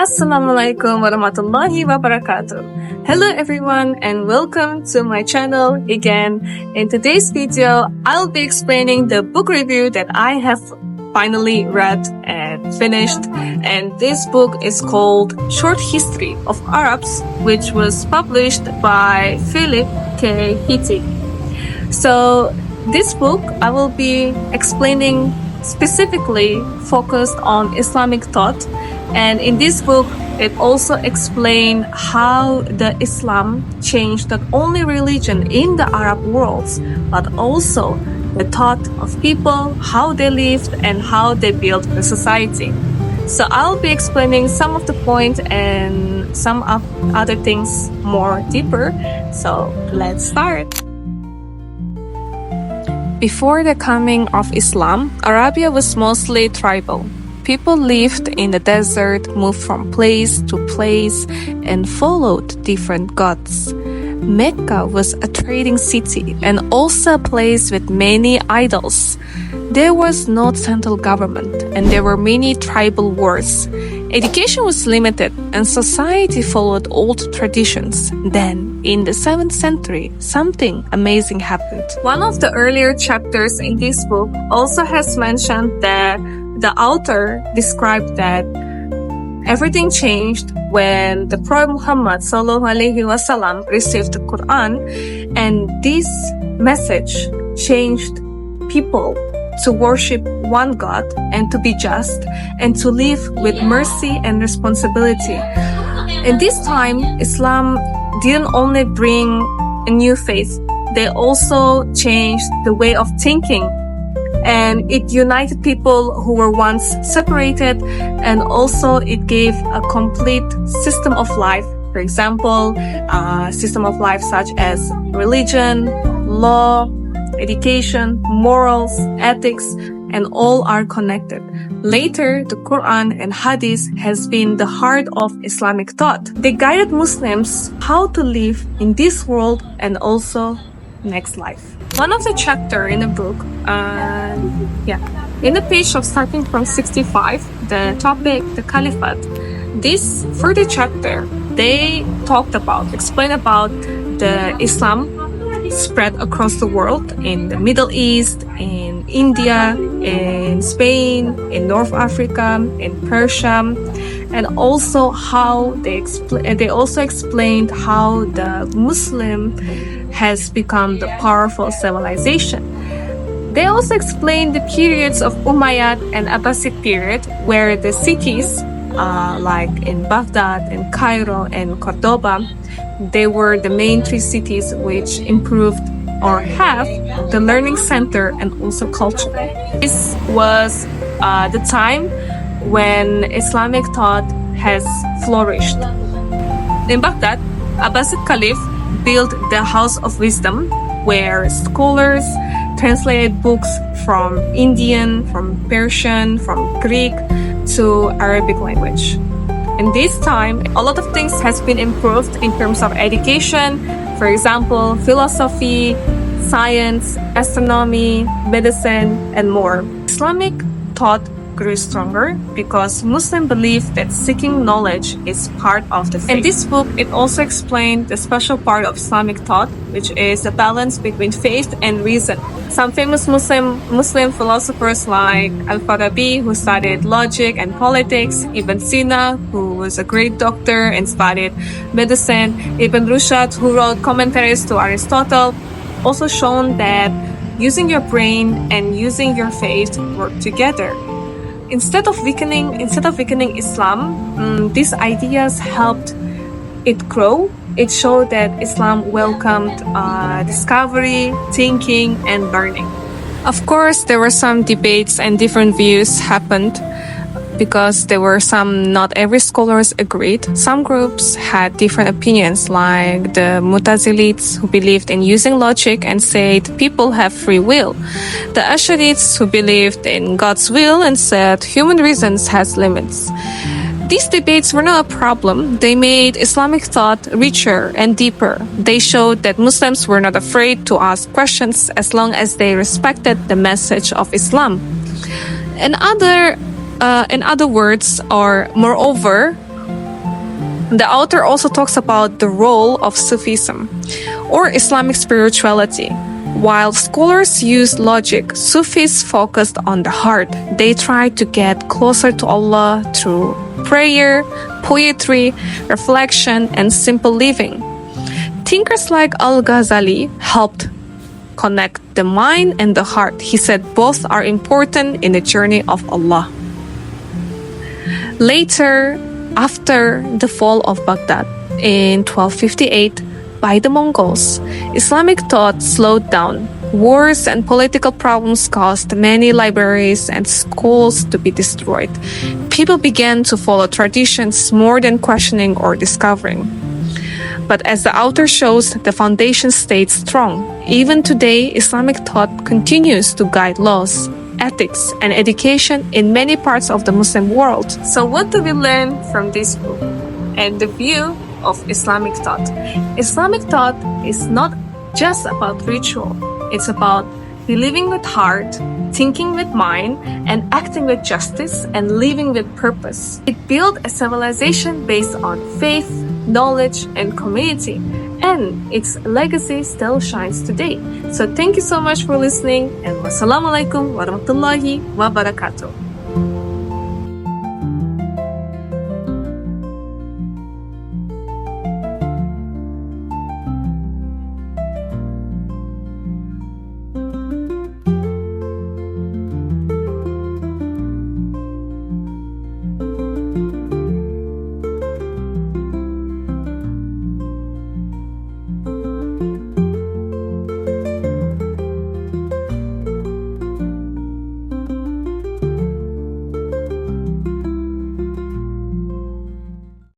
Assalamualaikum warahmatullahi wabarakatuh. Hello everyone and welcome to my channel again. In today's video, I'll be explaining the book review that I have finally read and finished. And this book is called Short History of Arabs, which was published by Philip K. Hitti. So this book I will be explaining specifically focused on Islamic thought. And in this book, it also explained how the Islam changed not only religion in the Arab worlds, but also the thought of people, how they lived, and how they built the society. So I'll be explaining some of the points and some of other things more deeper. So let's start. Before the coming of Islam, Arabia was mostly tribal. People lived in the desert, moved from place to place, and followed different gods. Mecca was a trading city and also a place with many idols. There was no central government, and there were many tribal wars. Education was limited, and society followed old traditions. Then, in the 7th century, something amazing happened. One of the earlier chapters in this book also has mentioned that the author described that everything changed when the Prophet Muhammad ﷺ received the Quran, and this message changed people to worship one God and to be just and to live with mercy and responsibility. In this time, Islam didn't only bring a new faith, they also changed the way of thinking. And it united people who were once separated, and also it gave a complete system of life. For example, a system of life such as religion, law, education, morals, ethics, and all are connected. Later, the Quran and Hadith has been the heart of Islamic thought. They guided Muslims how to live in this world and also next life. One of the chapter in the book, in the page of starting from 65, the topic, the Caliphate, this further chapter, they explain about the Islam spread across the world in the Middle East, in India, in Spain, in North Africa, in Persia, and also how they also explained how the Muslim has become the powerful civilization. They also explained the periods of Umayyad and Abbasid period, where the cities like in Baghdad and Cairo and Cordoba, they were the main three cities which improved or have the learning center and also culture. This was the time when Islamic thought has flourished. In Baghdad, Abbasid Caliph built the House of Wisdom, where scholars translated books from Indian, from Persian, from Greek to Arabic language. In this time, a lot of things has been improved in terms of education, for example, philosophy, science, astronomy, medicine, and more. Islamic thought grew stronger because Muslims believe that seeking knowledge is part of the faith. In this book, it also explained the special part of Islamic thought, which is the balance between faith and reason. Some famous Muslim philosophers like Al-Farabi, who studied logic and politics, Ibn Sina, who was a great doctor and studied medicine, Ibn Rushd, who wrote commentaries to Aristotle, also shown that using your brain and using your faith work together. Instead of weakening Islam, these ideas helped it grow. It showed that Islam welcomed discovery, thinking, and learning. Of course, there were some debates and different views happened because there were not every scholars agreed. Some groups had different opinions, like the Mutazilites, who believed in using logic and said people have free will. The Asharites, who believed in God's will and said human reasons has limits. These debates were not a problem. They made Islamic thought richer and deeper. They showed that Muslims were not afraid to ask questions as long as they respected the message of Islam. In other words, or moreover, The author also talks about the role of Sufism, or Islamic spirituality. While scholars use logic, Sufis focused on the heart. They try to get closer to Allah through prayer, poetry, reflection, and simple living. Thinkers like Al-Ghazali helped connect the mind and the heart. He said both are important in the journey of Allah. Later, after the fall of Baghdad in 1258 by the Mongols, Islamic thought slowed down. Wars and political problems caused many libraries and schools to be destroyed. People began to follow traditions more than questioning or discovering. But as the author shows, the foundation stayed strong. Even today, Islamic thought continues to guide laws, ethics, and education in many parts of the Muslim world. So what do we learn from this book and the view of Islamic thought? Islamic thought is not just about ritual. It's about believing with heart, thinking with mind, and acting with justice and living with purpose. It built a civilization based on faith, knowledge, and community, and its legacy still shines today. So thank you so much for listening, and wassalamu alaikum warahmatullahi wabarakatuh.